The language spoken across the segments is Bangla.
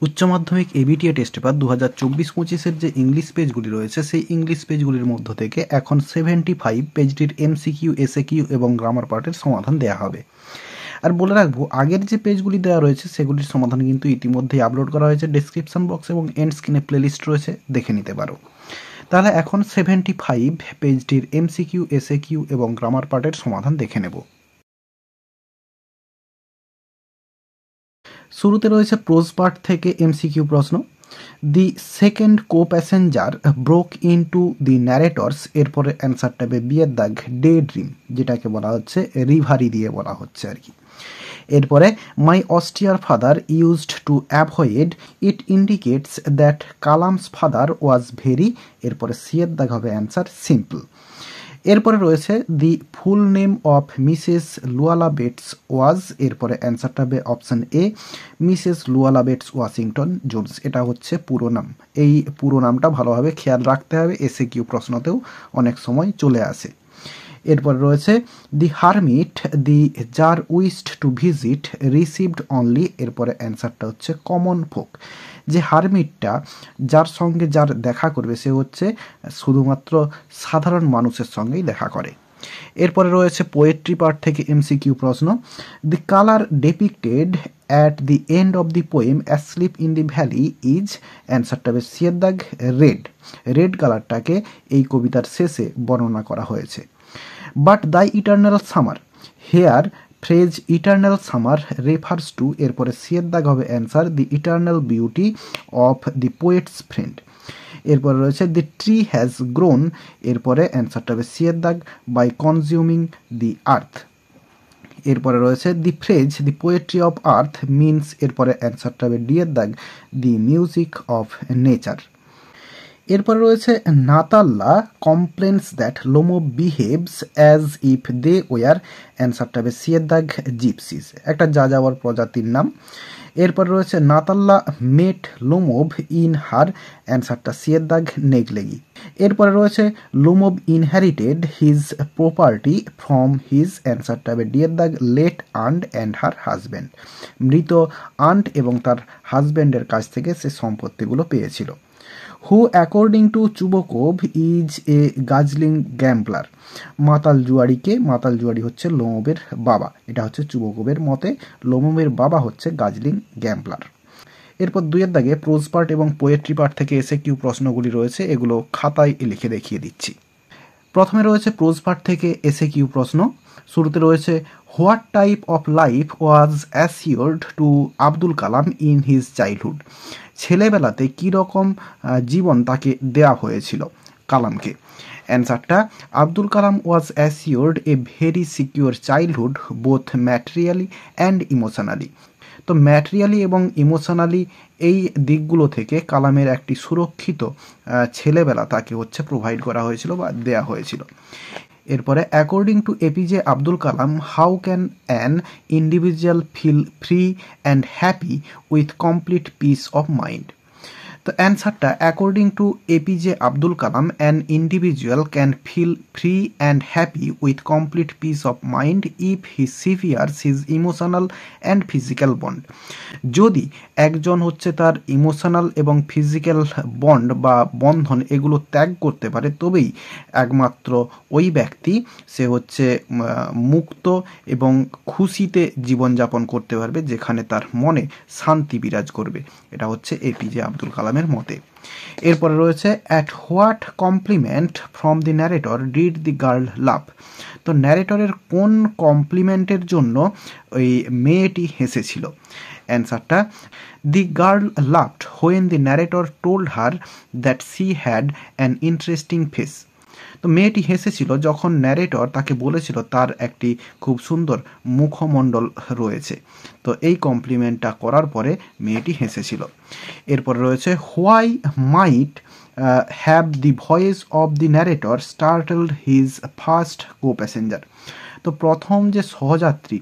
উচ্চ মাধ্যমিক এবিটিএ টেস্ট পেপার 2024-25 যে ইংলিশ পেজগুলি রয়েছে সেই ইংলিশ পেজগুলির মধ্য থেকে এখন 75 পেজটির এমসিকিউ, এসএকিউ এবং গ্রামার পার্টের সমাধান দেওয়া হবে। আর বলে রাখবো, আগের যে পেজগুলি দেওয়া রয়েছে সেগুলির সমাধান কিন্তু ইতিমধ্যেই আপলোড করা হয়েছে। ডেসক্রিপশন বক্স এবং এন্ড স্ক্রিনে প্লেলিস্ট রয়েছে, দেখে নিতে পারো। তাহলে এখন 75 পেজটির এমসিকিউ, এসএকিউ এবং গ্রামার পার্টের সমাধান দেখে নেব। শুরুতে রয়েছে প্রোজ পার্ট থেকে এমসিকিউ প্রশ্ন। The second co passenger broke into the narrator's, এরপরে অ্যান্সারটা হবে বিয়ের দাগ ডে ড্রিম, যেটাকে বলা হচ্ছে রিভারি দিয়ে বলা হচ্ছে আর কি। এরপরে my austere father used to avoid it indicates that Kalam's father was very, এরপরে সিয়ের দাগ হবে অ্যান্সার সিম্পল। এরপরে রয়েছে the full name of Mrs Luella Bates was, এরপরে অ্যান্সারটা হবে option A Mrs Luella Bates Washington Jones, এটা হচ্ছে পুরো নাম। এই পুরো নামটা ভালোভাবে খেয়াল রাখতে হবে, এসএকিউ প্রশ্নতেও অনেক সময় চলে আসে। এরপরে রয়েছে দি হারমিট দি যার wished to visit received only, এরপরে অ্যান্সারটা হচ্ছে কমন ফোক। যে হারমিটটা যার সঙ্গে যার দেখা করবে সে হচ্ছে শুধুমাত্র সাধারণ মানুষের সঙ্গেই দেখা করে। এরপরে রয়েছে পোয়েট্রি পার্ট থেকে এমসিকিউ প্রশ্ন। দি colour depicted at the end of the poem asleep in the valley is, অ্যান্সারটা হবে সিয়ের দাগ রেড। রেড কালারটাকে এই কবিতার শেষে বর্ণনা করা হয়েছে। But the eternal summer, here phrase eternal summer refers to, এরপরে সিয়ের দাগ হবে answer the eternal beauty of the poet's friend. এরপরে রয়েছে দি ট্রি হ্যাজ গ্রোন, এরপরে অ্যান্সারটা হবে সিয়ের দাগ বাই কনজিউমিং দি আর্থ। এরপরে রয়েছে the phrase the poetry of earth means, এরপরে অ্যান্সারটা হবে ডি এর দাগ দি মিউজিক অফ নেচার। এরপরে রয়েছে Natalya complains that Lomov behaves as if they were, অ্যান্সারটা হবে সিয়ের দাগ জিপসিস, একটা যাযাবর প্রজাতির নাম। এরপর রয়েছে নাতাল্লা মেট লোমোভ ইন হার, অ্যান্সারটা সিয়ের দাগ নেগলেগি। এরপরে রয়েছে Lomov inherited his property from his, অ্যান্সারটা হবে ডি এর দাগ late aunt and her husband, মৃত আন্ট এবং তার হাজব্যান্ডের কাছ থেকে সে সম্পত্তিগুলো পেয়েছিল। Who according to Chubukov is a guzzling gambler, মাতাল জুয়ারিকে, মাতাল জুয়ারি হচ্ছে লোমোভের বাবা, এটা হচ্ছে চুবকোভের মতে লোমোভের বাবা হচ্ছে গাজলিং গ্যাম্বলার। এরপর দুইয়ের দাগে প্রোজ পার্ট এবং পোয়েট্রি পার্ট থেকে এসএকিউ প্রশ্নগুলি রয়েছে, এগুলো খাতায় লিখে দেখিয়ে দিচ্ছি। প্রথমে রয়েছে প্রোজ পার্ট থেকে এসএকিউ প্রশ্ন। শুরুতে রয়েছে what type of life was assured to Abdul Kalam in his childhood, ছেলেবেলাতে কীরকম জীবন তাকে দেয়া হয়েছিল কালামকে। অ্যান্সারটা Abdul Kalam was assured a very secure childhood both materially and emotionally. তো ম্যাটেরিয়ালি এবং ইমোশনালি এই দিকগুলো থেকে কালামের একটি সুরক্ষিত ছেলেবেলা তাকে হচ্ছে প্রোভাইড করা হয়েছিল বা দেয়া হয়েছিল। এরপরে according to APJ Abdul Kalam how can an individual feel free and happy with complete peace of mind. তো অ্যান্সারটা according to APJ Abdul Kalam an individual can feel free and happy with complete peace of mind if he severs his emotional and physical bond. যদি একজন হচ্ছে তার ইমোশনাল এবং ফিজিক্যাল বন্ড বা বন্ধন এগুলো ত্যাগ করতে পারে, তবেই একমাত্র ওই ব্যক্তি সে হচ্ছে মুক্ত এবং খুশিতে জীবনযাপন করতে পারবে, যেখানে তার মনে শান্তি বিরাজ করবে। এটা হচ্ছে এপিজে আব্দুল কালামের মতে। এরপরে রয়েছে at what compliment from the narrator did the girl laugh. তো ন্যারেটরের কোন কমপ্লিমেন্টের জন্য ওই মেয়েটি হেসেছিল। অ্যান্সারটা the girl laughed when the narrator told her that she had an interesting face. তো মেয়েটি হেসেছিল যখন ন্যারেটর তাকে বলেছিল তার একটি খুব সুন্দর মুখমণ্ডল রয়েছে। তো এই কমপ্লিমেন্টটা করার পরে মেয়েটি হেসেছিল। এরপরে রয়েছে why might have the voice of the narrator startled his first co passenger. তো তো প্রথম যে সহযাত্রী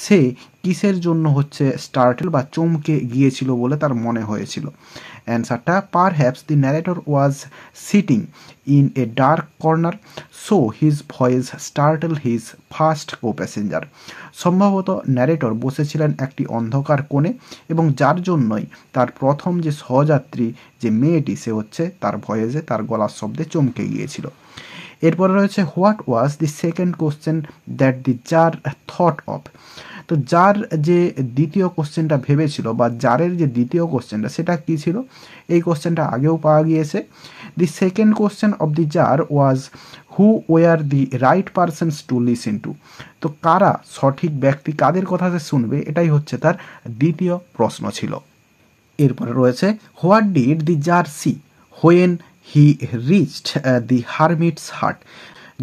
সে কিসের জন্য হচ্ছে স্টার্টেল বা চমকে গিয়েছিল বলে তার মনে হয়েছিল? অ্যান্সারটা perhaps the narrator was sitting in a dark corner so his voice startle his first co passenger. সম্ভবত ন্যারেটর বসেছিলেন একটি অন্ধকার কোণে এবং যার জন্যই তার প্রথম যে সহযাত্রী যে মেয়েটি সে হচ্ছে তার ভয়েসে তার গলার শব্দে চমকে গিয়েছিল। এরপরে রয়েছে what was the second question that the tsar thought of. তো যার যে দ্বিতীয় কোশ্চেনটা ভেবেছিল বা জারের যে দ্বিতীয় কোশ্চেনটা সেটা কী ছিল? এই কোশ্চেনটা আগেও পাওয়া গিয়েছে। The second question of the tsar was who were the right persons to listen to. তো কারা সঠিক ব্যক্তি, কাদের কথা সে শুনবে, এটাই হচ্ছে তার দ্বিতীয় প্রশ্ন ছিল। এরপরে রয়েছে what did the tsar see when he reached the hermit's hut.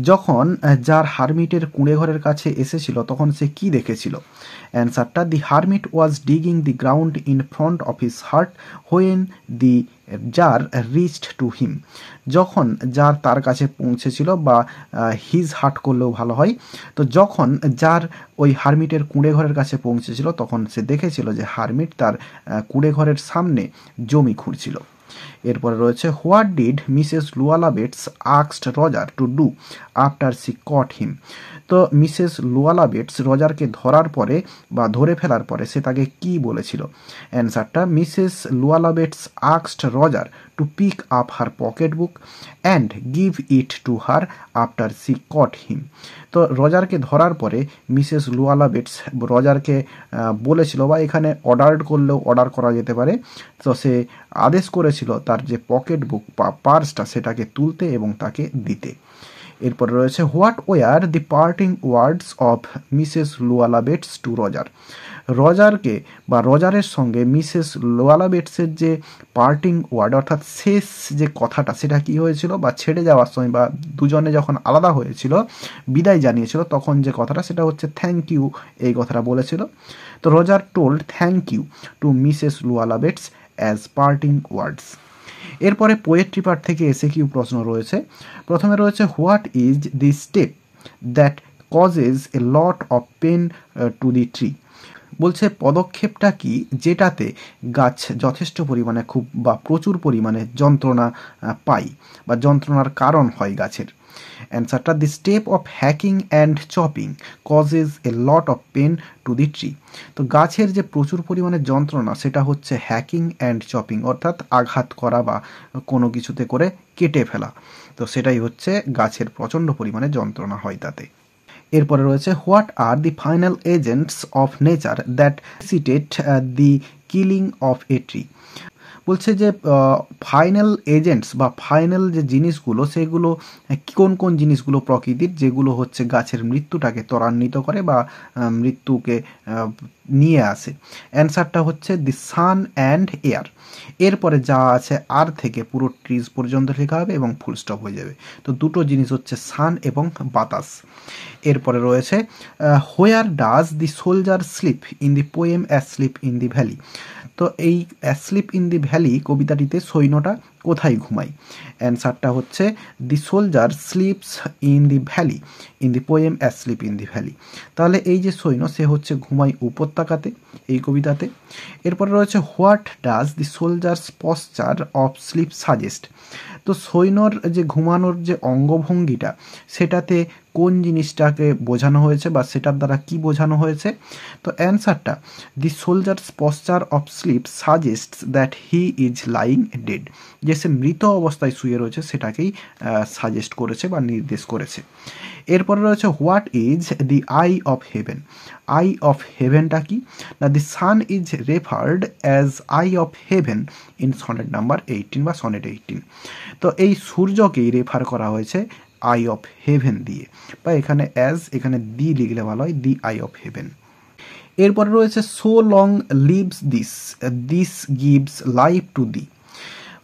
যখন যার হারমিটের কুঁড়ে ঘরের কাছে এসেছিল তখন সে কি দেখেছিল? অ্যান্সারটা the hermit was digging the ground in front of his heart when the tsar reached to him. যখন যার তার কাছে পৌঁছেছিল বা হিজ হার্ট করলেও ভালো হয়, তো যখন যার ওই হারমিটের কুঁড়ে ঘরের কাছে পৌঁছেছিল তখন সে দেখেছিল যে হারমিট তার কুঁড়ে ঘরের সামনে জমি খুঁড়ছিল। এরপরে রয়েছে what did Mrs Luella Bates asked Roger to do after she caught him. তো মিসেস লুয়ালাবেটস রজারকে ধরার পরে বা ধরে ফেলার পরে সে তাকে কি বলেছিল? অ্যান্সারটা Mrs Luella Bates asked Roger to pick up her pocket book and give it to her after she caught him. তো রজারকে ধরার পরে মিসেস লুয়ালাবেটস রজারকে বলেছিল বা এখানে অর্ডার করলেও অর্ডার করা যেতে পারে, তো সে আদেশ করেছিল তার যে পকেট বুক বা পার্সটা সেটাকে তুলতে এবং তাকে দিতে। এরপরে রয়েছে what were the parting words of Mrs Luella Bates to Roger. রজারকে বা রজারের সঙ্গে মিসেস লুয়ালাবেটসের যে পার্টিং ওয়ার্ড অর্থাৎ শেষ যে কথাটা সেটা কি হয়েছিল বা ছেড়ে যাওয়ার সময় বা দুজনে যখন আলাদা হয়েছিল বিদায় জানিয়েছিল তখন যে কথাটা সেটা হচ্ছে থ্যাংক ইউ, এই কথাটা বলেছিল। তো Roger told thank you to Mrs Luella Bates as parting words. এরপরে পোয়েট্রি পার্ট থেকে এসে কিউ প্রশ্ন রয়েছে। প্রথমে রয়েছে what is the step that causes a lot of pain to the tree. বলছে পদক্ষেপটা কি যেটাতে গাছ যথেষ্ট পরিমাণে খুব বা প্রচুর পরিমাণে যন্ত্রণা পায় বা যন্ত্রণার কারণ হয় গাছের। অ্যান্সারটা the step of hacking and chopping causes a lot of pain to the tree. তো গাছের যে প্রচুর পরিমাণে যন্ত্রণা সেটা হচ্ছে হ্যাকিং অ্যান্ড চপিং অর্থাৎ আঘাত করা বা কোনো কিছুতে করে কেটে ফেলা। তো সেটাই হচ্ছে গাছের প্রচণ্ড পরিমাণে যন্ত্রণা হয় তাতে। এরপরে রয়েছে what are the final agents of nature that seated the killing of a tree. বলছে যে ফাইনাল এজেন্টস বা ফাইনাল যে জিনিসগুলো সেগুলো কোন কোন জিনিসগুলো প্রকৃতির যেগুলো হচ্ছে গাছের মৃত্যুটাকে ত্বরান্বিত করে বা মৃত্যুকে নিয়ে আসে। অ্যান্সারটা হচ্ছে দি সান অ্যান্ড এয়ার। এরপরে যা আছে আর থেকে পুরো ট্রিজ পর্যন্ত লেখা হবে এবং ফুল স্টপ হয়ে যাবে। তো দুটো জিনিস হচ্ছে সান এবং বাতাস। এরপরে রয়েছে where does the soldier sleep in the poem asleep in the valley. তো এই অ্যাসলিপ ইন দি ভ্যালি কবিতাটিতে সৈন্যটা কোথায় ঘুমায়? অ্যান্সারটা হচ্ছে the soldier sleeps in the valley in the poem asleep in the valley. তাহলে এই যে সৈন্য সে হচ্ছে ঘুমায় উপত্যকাতে এই কবিতাতে। এরপরে রয়েছে what does the soldiers posture of sleep suggest. তো সৈন্যর যে ঘুমানোর যে অঙ্গভঙ্গিটা সেটাতে কোন জিনিসটাকে বোঝানো হয়েছে বা সেটার দ্বারা কি বোঝানো হয়েছে? তো অ্যান্সারটা the soldiers posture of sleep suggests that he is lying dead. যে সে মৃত অবস্থায় শুয়ে রয়েছে সেটাকেই সাজেস্ট করেছে বা নির্দেশ করেছে। এরপরে রয়েছে what is the eye of heaven. Eye of হেভেনটা কি না the sun is referred as eye of heaven in sonnet number 18 বা সনেট 18। তো এই সূর্যকেই রেফার করা হয়েছে আই অফ হেভেন দিয়ে বা এখানে অ্যাজ এখানে দি লিখলে ভালো হয় দি আই অফ হেভেন। এরপরে রয়েছে so long lives this this gives life to the.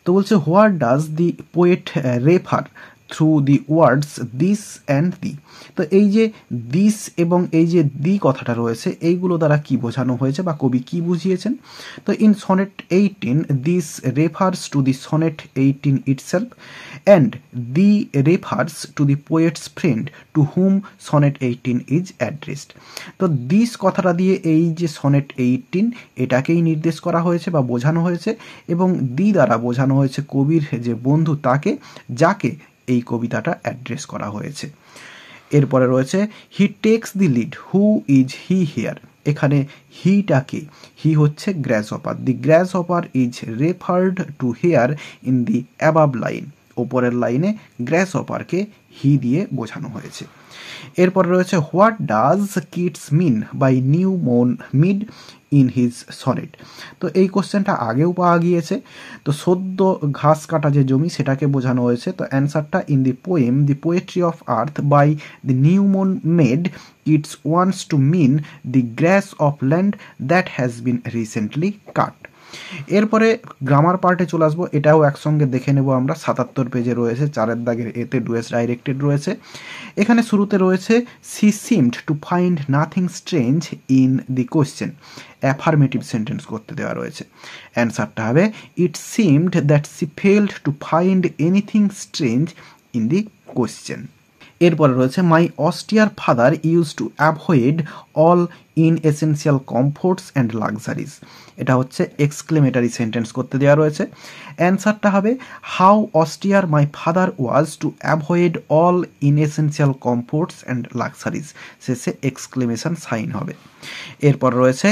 তো বলছে what does the poet refer through the words this and the. তো এই যে দিস এবং এই যে দি কথাটা রয়েছে এইগুলো দ্বারা কি বোঝানো হয়েছে বা কবি কি বুঝিয়েছেন? তো in sonnet 18 this refers to the sonnet 18 itself and the refers to the poet's friend to whom sonnet 18 is addressed. তো দিস কথাটা দিয়ে এই যে সনেট 18 এটাকেই নির্দেশ করা হয়েছে বা বোঝানো হয়েছে, এবং দি দ্বারা বোঝানো হয়েছে কবির যে বন্ধু তাকে, যাকে এই কবিতাটা অ্যাড্রেস করা হয়েছে। এরপরে রয়েছে he takes the lead, who is he here. এখানে হিটাকে, হি হচ্ছে grass hopper, the grass hopper is referred to here in the অ্যাবাব line. ওপরের লাইনে গ্র্যাস হপারকে হি দিয়ে বোঝানো হয়েছে। এরপরে রয়েছে what does Keats mean by new moon mid in his sonnet. তো এই কোশ্চেনটা আগেও পাওয়া গিয়েছে। তো সদ্য ঘাস কাটা যে জমি সেটাকে বোঝানো হয়েছে। তো অ্যান্সারটা in the poem the poetry of earth by the new mown made its wants to mean the grass of land that has been recently cut. এরপরে গ্রামার পার্টে চলে আসবো, এটাও একসঙ্গে দেখে নেব আমরা। 77 পেজে রয়েছে, 4 দাগের এতে ডুয়েস ডাইরেক্টেড রয়েছে। এখানে শুরুতে রয়েছে she seemed to find nothing strange in the question, affirmative sentence করতে দেওয়া রয়েছে। অ্যান্সারটা হবে it seemed that she failed to find anything strange in the question. এরপরে রয়েছে my austere father use to avoid all inessential comforts and luxuries. এটা হচ্ছে এক্সক্লেমেটারি সেন্টেন্স করতে দেওয়া রয়েছে। অ্যান্সারটা হবে how austere my father was to avoid all inessential comforts and luxuries, শেষে এক্সক্লেমেশন সাইন হবে। এরপর রয়েছে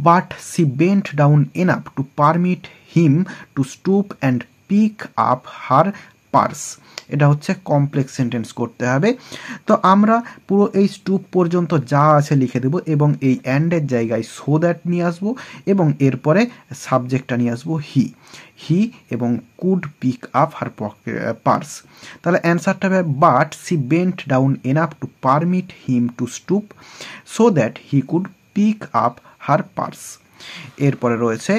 but she bent down enough to permit him to stoop and pick up her purse. এটা হচ্ছে কমপ্লেক্স সেন্টেন্স করতে হবে। তো আমরা পুরো এই স্টুপ পর্যন্ত যা আছে লিখে দেব এবং এই অ্যান্ডের জায়গায় সো দ্যাট নিয়ে আসবো এবং এরপরে সাবজেক্টটা নিয়ে আসবো হি, হি এবং could pick up her purse. তাহলে অ্যান্সারটা হবে but she bent down enough to permit him to stoop so that he could pick up her purse. এরপরে রয়েছে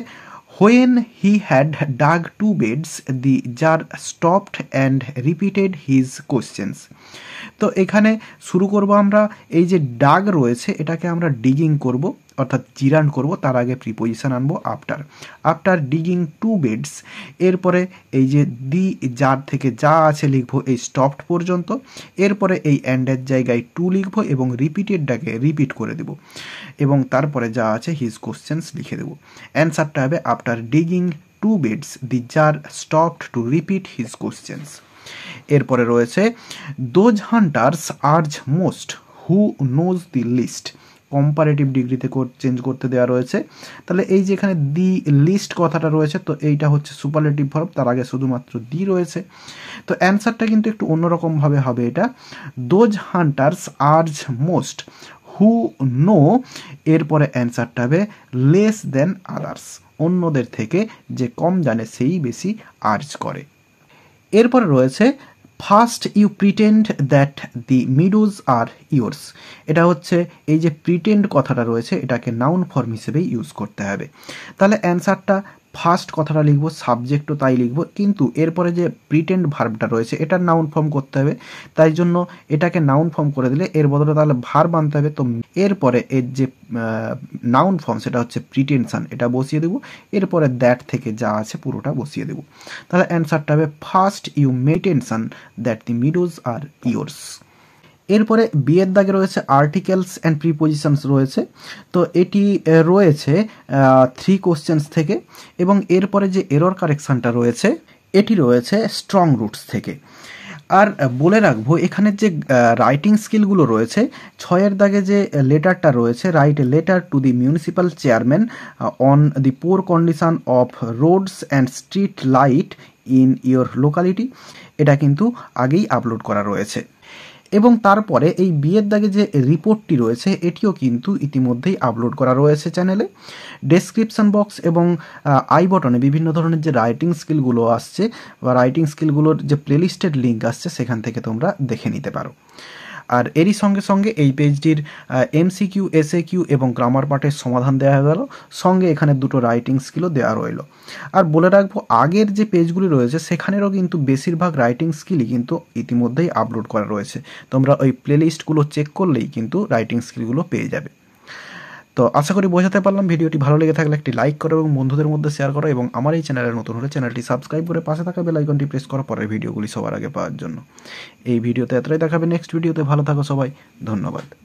when he had dug 2 beds the jar stopped and repeated his questions। তো এখানে শুরু করব আমরা, এই যে ডাগ রয়েছে এটাকে আমরা ডিগিং করব অর্থাৎ জিরান করব, তার আগে প্রিপোজিশন আনবো আফটার। আফটার ডিগিং 2 বেডস, এরপরে এই যে দি জার থেকে যা আছে লিখবো এই স্টপড পর্যন্ত, এরপরে এই অ্যান্ডের জায়গায় টু লিখবো এবং রিপিটেডটাকে রিপিট করে দেব এবং তারপরে যা আছে হিজ কোশ্চেন্স লিখে দেবো। অ্যান্সারটা হবে after digging 2 beds the tsar stopped to repeat his questions. এরপরে রয়েছে those hunters urge most who knows the least, comparative ডিগ্রিতে চেঞ্জ করতে দেওয়া রয়েছে। তাহলে এই যে এখানে দি লিস্ট কথাটা রয়েছে, তো এইটা হচ্ছে সুপারলেটিভ ভার্ব, তার আগে শুধুমাত্র দি রয়েছে। তো অ্যান্সারটা কিন্তু একটু অন্যরকমভাবে হবে, এটা those hunters urge most who no, এরপরে অ্যান্সারটা হবে লেস দেন আদার্স, অন্যদের থেকে যে কম জানে সেই বেশি আর্জ করে। এরপরে রয়েছে first you pretend that the meadows are yours. এটা হচ্ছে এই যে প্রিটেন্ড কথাটা রয়েছে এটাকে নাউন ফর্ম হিসেবে ইউজ করতে হবে। তাহলে অ্যান্সারটা ফার্স্ট কথাটা লিখবো, সাবজেক্টও তাই লিখবো, কিন্তু এরপরে যে প্রিটেন্ড ভার্বটা রয়েছে এটার নাউন ফর্ম করতে হবে, তাই জন্য এটাকে নাউন ফর্ম করে দিলে এর বদলে তাহলে ভার্ব আনতে হবে। তো এরপরে এর যে নাউন ফর্ম সেটা হচ্ছে প্রিটেনশন, এটা বসিয়ে দেবো, এরপরে দ্যাট থেকে যা আছে পুরোটা বসিয়ে দেবো। তাহলে অ্যান্সারটা হবে first you mention that the meadows are yours. এরপরে বিয়ের দাগে রয়েছে আর্টিকেলস অ্যান্ড প্রিপোজিশনস রয়েছে। তো এটি রয়েছে 3 কোশ্চেন্স থেকে এবং এরপরে যে এরর কারেকশানটা রয়েছে এটি রয়েছে স্ট্রং রুটস থেকে। আর বলে রাখবো এখানে যে রাইটিং স্কিলগুলো রয়েছে 6 দাগে যে লেটারটা রয়েছে, write a letter to the municipal chairman on the poor condition of roads and street light in your locality, এটা কিন্তু আগেই আপলোড করা রয়েছে। এবং তারপরে এই বিয়ের দাগে যে রিপোর্টটি রয়েছে এটিও কিন্তু ইতিমধ্যেই আপলোড করা রয়েছে চ্যানেলে। ডেসক্রিপশন বক্স এবং আই বটনে বিভিন্ন ধরনের যে রাইটিং স্কিলগুলো আসছে বা রাইটিং স্কিলগুলোর যে প্লেলিস্টের লিঙ্ক আসছে সেখান থেকে তোমরা দেখে নিতে পারো। আর এরই সঙ্গে সঙ্গে এই পেজটির MCQ, SAQ এবং গ্রামার পার্টের সমাধান দেওয়া গেল, সঙ্গে এখানে দুটো রাইটিং স্কিলও দেওয়া রইল। আর বলে রাখবো, আগের যে পেজগুলি রয়েছে সেখানেরও কিন্তু বেশিরভাগ রাইটিং স্কিলই কিন্তু ইতিমধ্যেই আপলোড করা রয়েছে। তোমরা ওই প্লেলিস্টগুলো চেক করলেই কিন্তু রাইটিং স্কিলগুলো পেয়ে যাবে। তো আশা করি বোঝাতে পারলাম। ভিডিওটি ভালো লেগে থাকলে একটি লাইক করো এবং বন্ধুদের মধ্যে শেয়ার করো, এবং আমার এই চ্যানেলে নতুন হলে চ্যানেলটি সাবস্ক্রাইব করে পাশে থাকা বেল আইকনটি প্রেস করো পরের ভিডিওগুলি সবার আগে পাওয়ার জন্য। এই ভিডিওতে এতটাই, দেখাবে নেক্সট ভিডিওতে। ভালো থাকো সবাই, ধন্যবাদ।